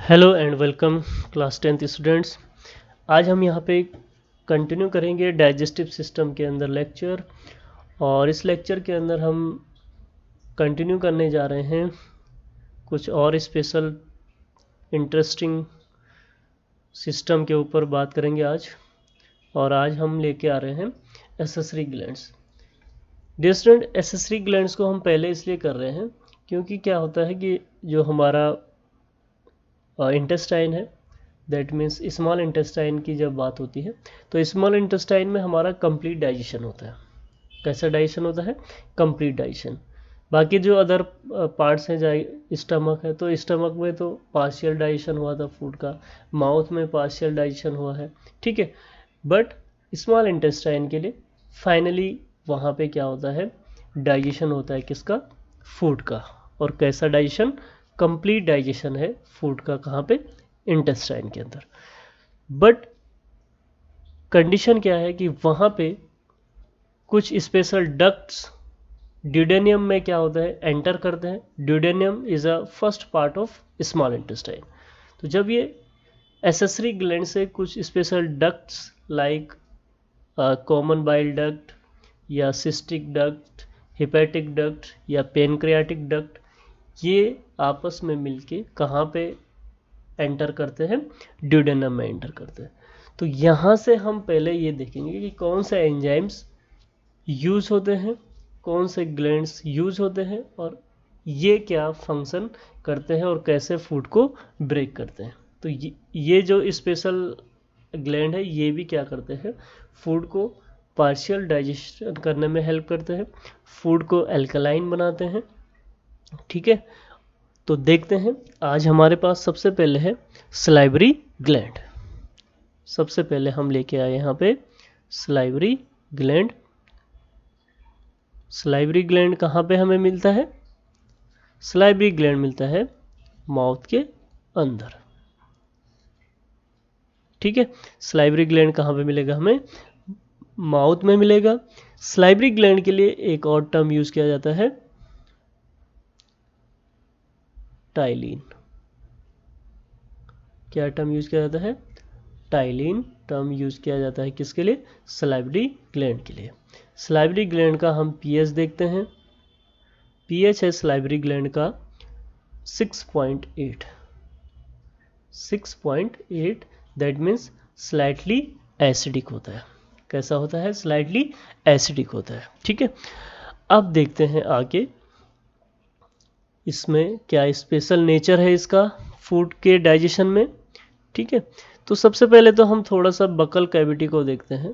Hello and welcome class 10th students. आज हम यहाँ पे कंटिन्यू करेंगे डाइजेस्टिव सिस्टम के अंदर लेक्चर, और इस लेक्चर के अंदर हम कंटिन्यू करने जा रहे हैं कुछ और स्पेशल इंटरेस्टिंग सिस्टम के ऊपर बात करेंगे आज। और आज हम लेके आ रहे हैं accessory glands. Dear student, accessory glands को हम पहले इसलिए कर रहे हैं क्योंकि क्या होता है कि जो हमारा इंटेस्टाइन है, दैट मीन्स स्मॉल इंटेस्टाइन की जब बात होती है तो स्मॉल इंटेस्टाइन में हमारा कंप्लीट डाइजेशन होता है। कैसा डाइजेशन होता है? Complete digestion. बाकी जो अदर पार्ट्स हैं, जैसे स्टमक है तो स्टमक में तो पार्शियल डाइजेशन हुआ था फूड का, माउथ में पार्शियल डाइजेशन हुआ है, ठीक है। बट स्मॉल इंटेस्टाइन के लिए फाइनली वहाँ पे क्या होता है? डाइजेशन होता है किसका? फूड का। और कैसा डाइजेशन? कंप्लीट डाइजेशन है फूड का। कहाँ पे? इंटेस्टाइन के अंदर। बट कंडीशन क्या है कि वहाँ पे कुछ स्पेशल डक्ट्स ड्यूडेनियम में क्या होता है? एंटर करते हैं। Duodenum is a first part of small intestine. तो जब ये एसेसरी ग्लैंड से कुछ special ducts like common bile duct या सिस्टिक डक्ट, हेपेटिक डक्ट या पेनक्रियाटिक डक्ट, ये आपस में मिलके कहाँ पे एंटर करते हैं? ड्यूडेनम में एंटर करते हैं। तो यहाँ से हम पहले ये देखेंगे कि कौन से एंजाइम्स यूज होते हैं, कौन से ग्लैंड्स यूज होते हैं, और ये क्या फंक्शन करते हैं और कैसे फूड को ब्रेक करते हैं। तो ये जो स्पेशल ग्लैंड है ये भी क्या करते हैं? फूड को पार्शियल डाइजेशन करने में हेल्प करते हैं, फूड को एल्कलाइन बनाते हैं, ठीक है। तो देखते हैं, आज हमारे पास सबसे पहले है सलाइवरी ग्लैंड। सबसे पहले हम लेके आए यहाँ पे सलाइवरी ग्लैंड। सलाइवरी ग्लैंड कहाँ पे हमें मिलता है? सलाइवरी ग्लैंड मिलता है माउथ के अंदर, ठीक है। सलाइवरी ग्लैंड कहाँ पे मिलेगा? हमें माउथ में मिलेगा। सलाइवरी ग्लैंड के लिए एक और टर्म यूज किया जाता है, टाइलिन। क्या टर्म यूज किया जाता है? टाइलिन टर्म यूज किया जाता है किसके लिए? सलाइवरी ग्लैंड के लिए। सलाइवरी ग्लैंड का हम पीएच देखते हैं। पीएच है सलाइवरी ग्लैंड का 6.8। 6.8, दैट मीन्स स्लाइटली एसिडिक होता है। कैसा होता है? स्लाइटली एसिडिक होता है, ठीक है। अब देखते हैं आगे इसमें क्या स्पेशल नेचर है इसका फूड के डाइजेशन में, ठीक है। तो सबसे पहले तो हम थोड़ा सा बकल कैविटी को देखते हैं।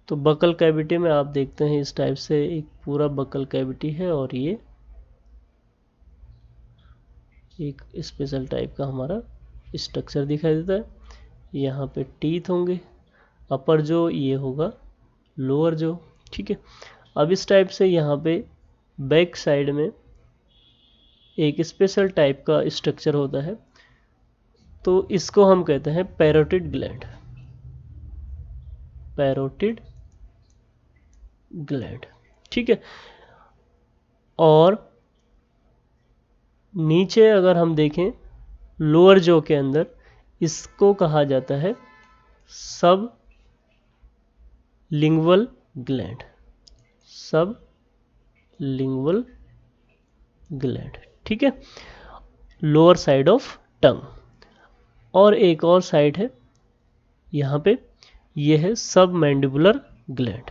तो बकल कैविटी में आप देखते हैं इस टाइप से एक पूरा बकल कैविटी है, और ये एक स्पेशल टाइप का हमारा स्ट्रक्चर दिखाई देता है। यहाँ पे टीथ होंगे, अपर जो ये होगा लोअर जो, ठीक है। अब इस टाइप से यहाँ पे बैक साइड में एक स्पेशल टाइप का स्ट्रक्चर होता है, तो इसको हम कहते हैं पैरोटिड ग्लैंड। पैरोटिड ग्लैंड, ठीक है। और नीचे अगर हम देखें लोअर जो के अंदर, इसको कहा जाता है सब लिंगुअल ग्लैंड। सब लिंगुअल ग्लैंड, ठीक है, लोअर साइड ऑफ टंग। और एक और साइड है यहाँ पे, ये है सब मैंडिबुलर ग्लैंड।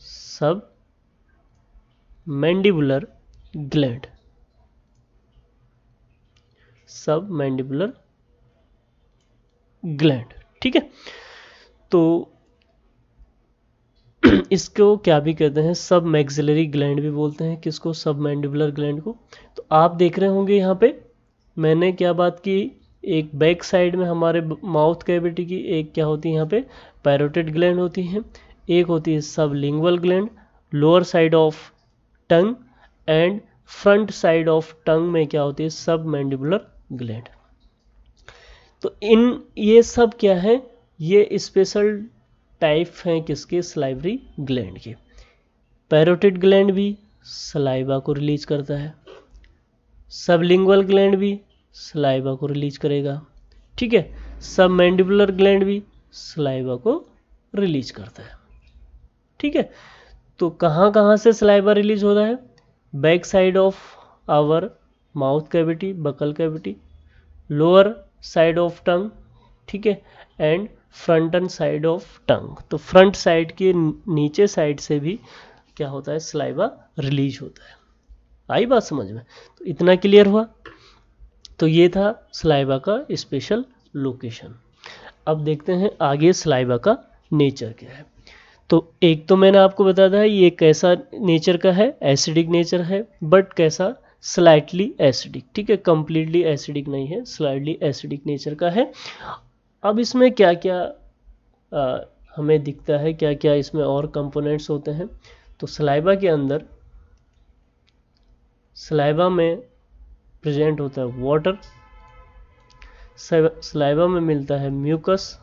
सब मैंडिबुलर ग्लैंड, सब मैंडिबुलर ग्लैंड, ठीक है। तो इसको क्या भी कहते हैं? सब मैक्सिलरी ग्लैंड भी बोलते हैं किसको? सब मैंडिबुलर ग्लैंड को। तो आप देख रहे होंगे यहाँ पे मैंने क्या बात की, एक बैक साइड में हमारे माउथ कैविटी की एक क्या होती है यहाँ पे? पैरोटिड ग्लैंड होती है, एक होती है सब lingual gland lower side of tongue, and front side of टंग में क्या होती है? सब मैंडिबुलर ग्लैंड। तो ये सब क्या है? ये स्पेशल टाइप हैं किसके? सलाइवरी ग्लैंड के। पैरोटिड ग्लैंड भी सलाइवा को रिलीज करता है, सबलिंगुअल ग्लैंड भी सलाइवा को रिलीज करेगा। ठीक है, सब मैंडिबुलर ग्लैंड भी सलाइवा को रिलीज करता है। ठीक है, तो कहाँ कहाँ से सलाइवा रिलीज हो रहा है? Back side of our mouth cavity, buccal cavity, lower side of tongue, ठीक है, and front and side of tongue. तो फ्रंट साइड के नीचे साइड से भी क्या होता है? सलाइवा रिलीज होता है। आई बात समझ में? तो इतना क्लियर हुआ। तो ये था सलाइवा का स्पेशल लोकेशन। अब देखते हैं आगे सलाइवा का नेचर क्या है। तो एक तो मैंने आपको बताया था ये कैसा नेचर का है, एसिडिक नेचर है, बट कैसा? Slightly acidic. ठीक है, कंप्लीटली एसिडिक नहीं है, स्लाइटली एसिडिक नेचर का है। अब इसमें क्या क्या हमें दिखता है, क्या क्या इसमें और कंपोनेंट्स होते हैं। तो सलाइवा के अंदर, सलाइवा में प्रेजेंट होता है वाटर, सलाइवा में मिलता है म्यूकस,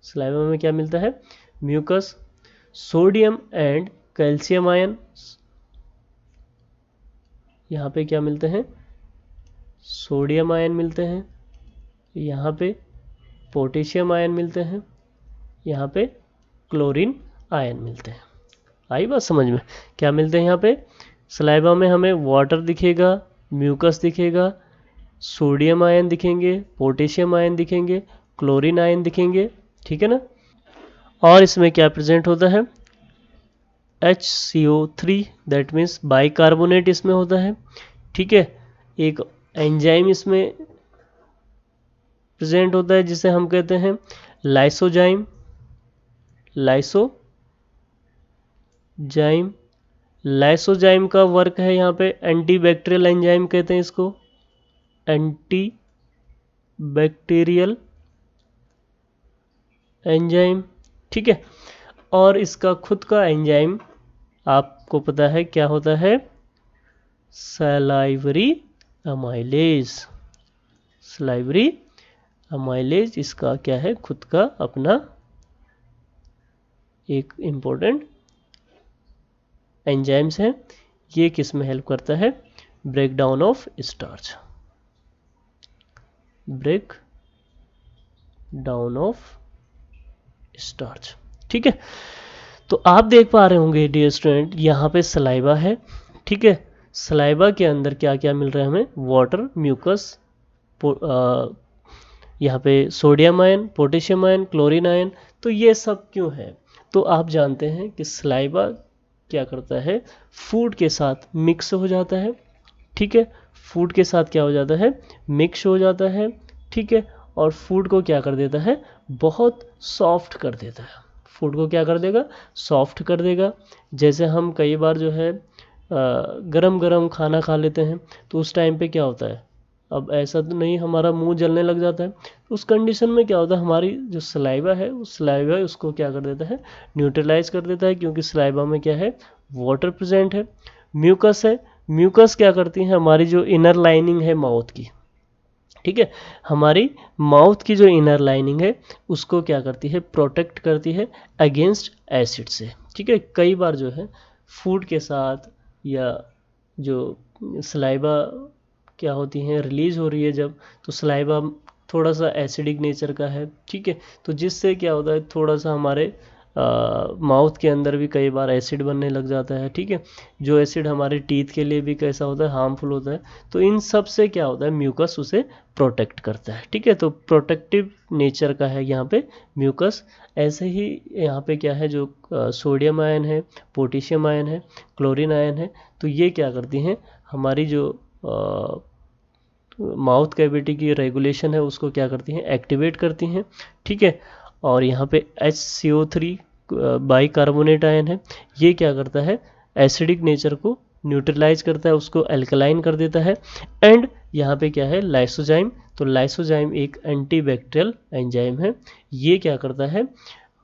सलाइवा में क्या मिलता है? Mucus, sodium and calcium ion, यहाँ पे क्या मिलते हैं? सोडियम आयन मिलते हैं, यहाँ पे पोटेशियम आयन मिलते हैं, यहाँ पे क्लोरीन आयन मिलते हैं। आई बात समझ में? क्या मिलते हैं यहाँ पे? सलाइवा में हमें वाटर दिखेगा, म्यूकस दिखेगा, सोडियम आयन दिखेंगे, पोटेशियम आयन दिखेंगे, क्लोरीन आयन दिखेंगे। ठीक है ना? और इसमें क्या प्रेजेंट होता है? HCO3, दैट मीन्स बाइकार्बोनेट इसमें होता है। ठीक है, एक एंजाइम इसमें प्रेजेंट होता है जिसे हम कहते हैं लाइसोजाइम, लाइसोजाइम। लाइसोजाइम का वर्क है यहाँ पे एंटी बैक्टीरियल एंजाइम कहते हैं इसको, एंटी बैक्टीरियल एंजाइम। ठीक है, और इसका खुद का एंजाइम आपको पता है क्या होता है? Salivary amylase. सलाइवरी अमाइलेज इसका क्या है? खुद का अपना एक इम्पोर्टेंट एंजाइम्स है। ये किस में हेल्प करता है? Break down of starch, break down of starch. ठीक है, तो आप देख पा रहे होंगे डियर स्टूडेंट, यहाँ पे सलाइवा है। ठीक है, सलाइवा के अंदर क्या क्या मिल रहा है हमें? वाटर, म्यूकस, यहाँ पे sodium ion, potassium ion, chlorine ion. तो ये सब क्यों है? तो आप जानते हैं कि सलाइवा क्या करता है? फूड के साथ मिक्स हो जाता है। ठीक है, फूड के साथ क्या हो जाता है? मिक्स हो जाता है। ठीक है, और फूड को क्या कर देता है? बहुत सॉफ्ट कर देता है। फूड को क्या कर देगा? सॉफ्ट कर देगा। जैसे हम कई बार जो है गरम गरम खाना खा लेते हैं, तो उस टाइम पे क्या होता है? अब ऐसा तो नहीं हमारा मुंह जलने लग जाता है, उस कंडीशन में क्या होता है? हमारी जो सलाइवा है, उस सलाइवा उसको क्या कर देता है? न्यूट्रलाइज कर देता है, क्योंकि सलाइवा में क्या है? वाटर प्रेजेंट है। म्यूकस है, म्यूकस क्या करती है? हमारी जो इनर लाइनिंग है माउथ की, ठीक है, हमारी माउथ की जो इनर लाइनिंग है उसको क्या करती है? प्रोटेक्ट करती है अगेंस्ट एसिड से। ठीक है, कई बार जो है फूड के साथ या जो सलाइवा क्या होती हैं रिलीज हो रही है जब, तो सलाइवा थोड़ा सा एसिडिक नेचर का है। ठीक है, तो जिससे क्या होता है? थोड़ा सा हमारे माउथ के अंदर भी कई बार एसिड बनने लग जाता है। ठीक है, जो एसिड हमारे टीथ के लिए भी कैसा होता है? हार्मफुल होता है। तो इन सब से क्या होता है? म्यूकस उसे प्रोटेक्ट करता है। ठीक है, तो प्रोटेक्टिव नेचर का है यहाँ पे म्यूकस। ऐसे ही यहाँ पे क्या है? जो सोडियम आयन है, पोटेशियम आयन है, क्लोरीन आयन है, तो ये क्या करती हैं? हमारी जो माउथ कैविटी की रेगुलेशन है उसको क्या करती हैं? एक्टिवेट करती हैं। ठीक है, और यहाँ पे HCO3 बाइकार्बोनेट आयन है, ये क्या करता है? एसिडिक नेचर को न्यूट्रलाइज करता है, उसको एल्कलाइन कर देता है। एंड यहाँ पे क्या है? लाइसोजाइम। तो लाइसोजाइम एक एंटीबैक्टीरियल एंजाइम है। ये क्या करता है?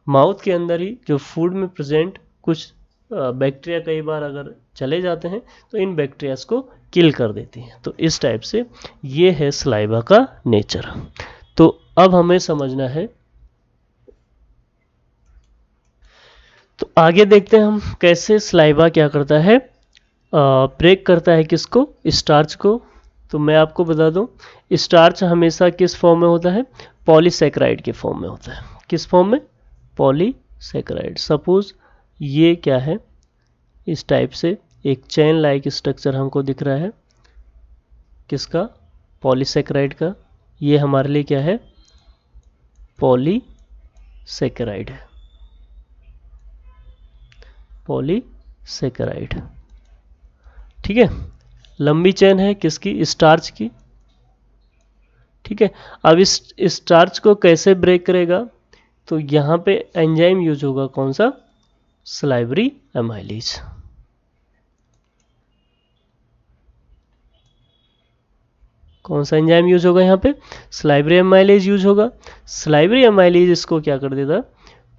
माउथ के अंदर ही जो फूड में प्रेजेंट कुछ बैक्टीरिया कई बार अगर चले जाते हैं तो इन बैक्टीरियाज को किल कर देती हैं। तो इस टाइप से ये है सलाइवा का नेचर। तो अब हमें समझना है, तो आगे देखते हैं हम कैसे सलाइवा क्या करता है? ब्रेक करता है किसको? स्टार्च को। तो मैं आपको बता दूं, स्टार्च हमेशा किस फॉर्म में होता है? पॉलीसेकेराइड के फॉर्म में होता है। किस फॉर्म में? पॉलीसेकेराइड। सपोज ये क्या है, इस टाइप से एक चेन लाइक स्ट्रक्चर हमको दिख रहा है, किसका? पॉलीसेकेराइड का। ये हमारे लिए क्या है? पॉलीसेकेराइड है, पॉलीसेकेराइड। ठीक है, लंबी चेन है किसकी? स्टार्च की। ठीक है, अब इस स्टार्च को कैसे ब्रेक करेगा? तो यहाँ पे एंजाइम यूज होगा, कौन सा? Salivary amylase. कौन सा एंजाइम यूज होगा यहाँ पे? सलाइवरी एमाइलेज यूज होगा। सलाइवरी एमाइलेज इसको क्या कर देता?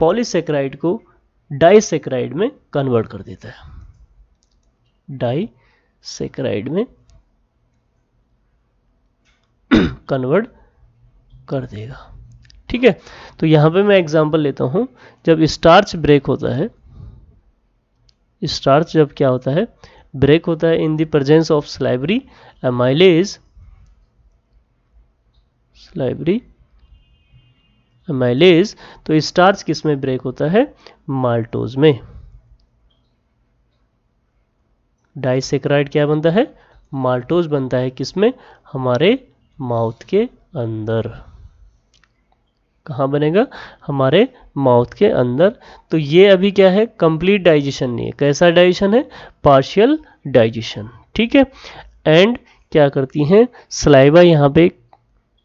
पॉलीसेकेराइड को डाइसेकेराइड में कन्वर्ट कर देता है, डाइसेकेराइड में कन्वर्ट कर देगा। ठीक है, तो यहाँ पे मैं एग्जांपल लेता हूँ। जब स्टार्च ब्रेक होता है, स्टार्च जब क्या होता है? ब्रेक होता है in the presence of salivary amylase, salivary amylase, तो स्टार्च किस में ब्रेक होता है? माल्टोज में। डाइसेकेराइड क्या बनता है? माल्टोज बनता है। किसमें? हमारे माउथ के अंदर। कहाँ बनेगा? हमारे माउथ के अंदर। तो ये अभी क्या है? कंप्लीट डाइजेशन नहीं है। कैसा डाइजेशन है? Partial digestion. ठीक है, एंड क्या करती हैं? सलाइवा यहाँ पे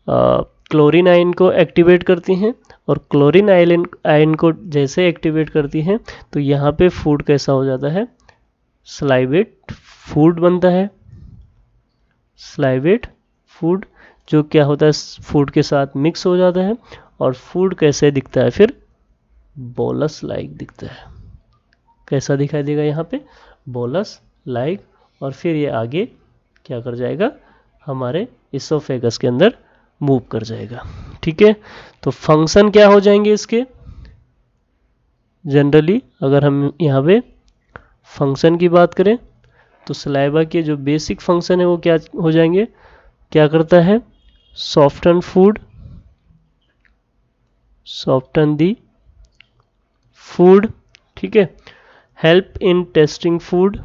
क्लोरीन आयन को एक्टिवेट करती हैं, और क्लोरीन आयन को जैसे एक्टिवेट करती हैं तो यहाँ पे फूड कैसा हो जाता है? सलाइवेट फूड बनता है। सलाइवेट फूड जो क्या होता है? फूड के साथ मिक्स हो जाता है, और फूड कैसे दिखता है फिर? बोलस लाइक दिखता है। कैसा दिखाई देगा यहाँ पे? Bolus like. और फिर ये आगे क्या कर जाएगा? हमारे इसोफेगस के अंदर मूव कर जाएगा। ठीक है, तो फंक्शन क्या हो जाएंगे इसके? जनरली अगर हम यहाँ पे फंक्शन की बात करें तो सलाइवा के जो बेसिक फंक्शन है वो क्या हो जाएंगे? क्या करता है? सॉफ्टन फूड, सॉफ्टन दी फूड। ठीक है, help in testing food,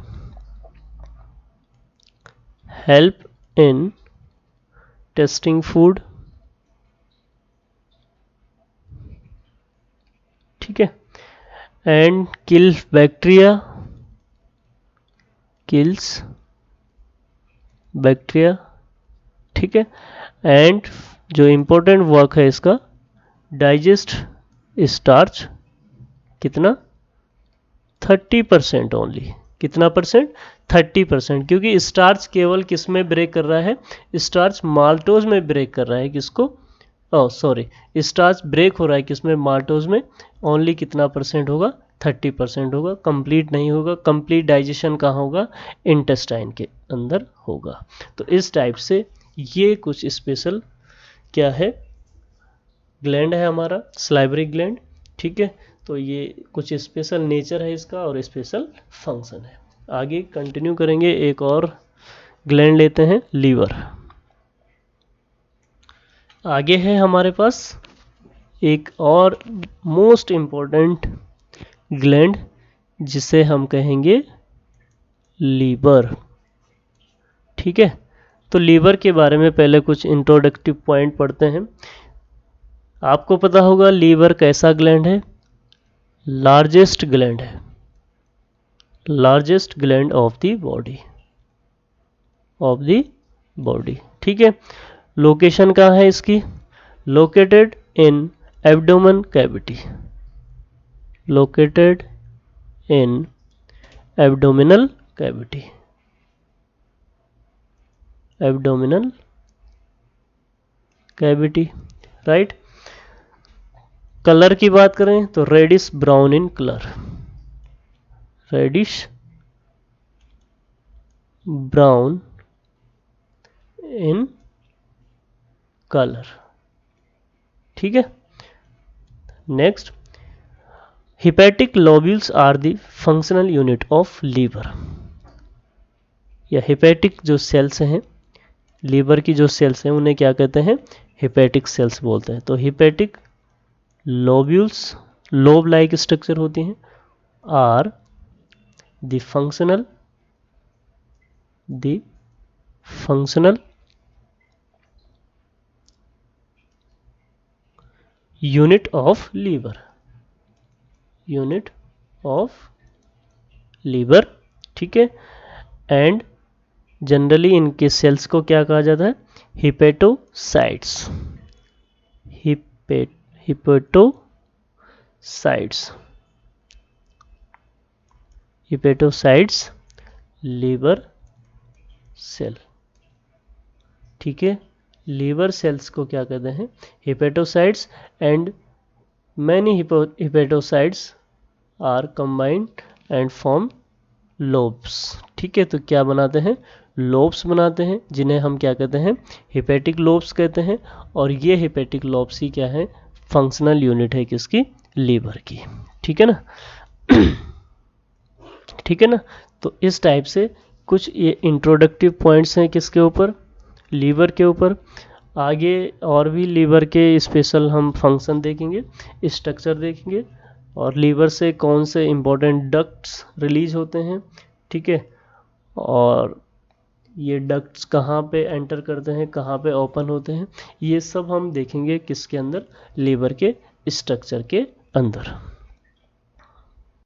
help in testing food. ठीक है, and kill bacteria, kills bacteria. ठीक है, एंड जो इंपॉर्टेंट वर्क है इसका, डाइजेस्ट स्टार्च। कितना? 30% ओनली। कितना परसेंट? 30%। क्योंकि स्टार्च केवल किस में ब्रेक कर रहा है? स्टार्च माल्टोज में ब्रेक कर रहा है। किसको? सॉरी, स्टार्च ब्रेक हो रहा है किसमें? माल्टोज में। ओनली कितना परसेंट होगा? 30% होगा। कंप्लीट नहीं होगा। कंप्लीट डाइजेशन कहाँ होगा? इंटेस्टाइन के अंदर होगा। तो इस टाइप से ये कुछ स्पेशल क्या है? ग्लैंड है हमारा, सलाइवरी ग्लैंड। ठीक है, तो ये कुछ स्पेशल नेचर है इसका और स्पेशल फंक्शन है। आगे कंटिन्यू करेंगे। एक और ग्लैंड लेते हैं, लीवर। आगे है हमारे पास एक और मोस्ट इम्पोर्टेंट ग्लैंड जिसे हम कहेंगे लीवर। ठीक है, तो लीवर के बारे में पहले कुछ इंट्रोडक्टिव पॉइंट पढ़ते हैं। आपको पता होगा लीवर कैसा ग्लैंड है? लार्जेस्ट ग्लैंड है, largest gland of the body, of the body. ठीक है, लोकेशन कहाँ है इसकी? Located in abdomen cavity, located in abdominal cavity, abdominal cavity. Right, colour की बात करें तो reddish brown in colour, reddish brown in colour. ठीक है, next, hepatic lobules are the functional unit of liver. या हेपेटिक जो सेल्स हैं liver की जो सेल्स हैं उन्हें क्या कहते हैं, हेपेटिक सेल्स बोलते हैं। तो hepatic lobules lobe like structure होती हैं, are the functional unit of liver, ठीक है। एंड जनरली इनके सेल्स को क्या कहा जाता है, हिपेटोसाइट्स, हिपेटोसाइट्स लीवर सेल, ठीक है। लीवर सेल्स को क्या कहते हैं, hepatocytes. And many hepatocytes are combined and form lobes, ठीक है। तो क्या बनाते हैं, लोब्स बनाते हैं, जिन्हें हम क्या कहते हैं, हिपेटिक लोब्स कहते हैं। और ये हिपेटिक लोब्स ही क्या है, फंक्शनल यूनिट है किसकी, लीवर की, ठीक है ना। ठीक है ना। तो इस टाइप से कुछ ये इंट्रोडक्टिव पॉइंट्स हैं किसके ऊपर, लीवर के ऊपर। आगे और भी लीवर के स्पेशल हम फंक्शन देखेंगे, स्ट्रक्चर देखेंगे, और लीवर से कौन से इम्पोर्टेंट डक्ट्स रिलीज होते हैं, ठीक है। और ये डक्ट्स कहाँ पे एंटर करते हैं, कहाँ पे ओपन होते हैं, ये सब हम देखेंगे किसके अंदर, लीवर के स्ट्रक्चर के अंदर।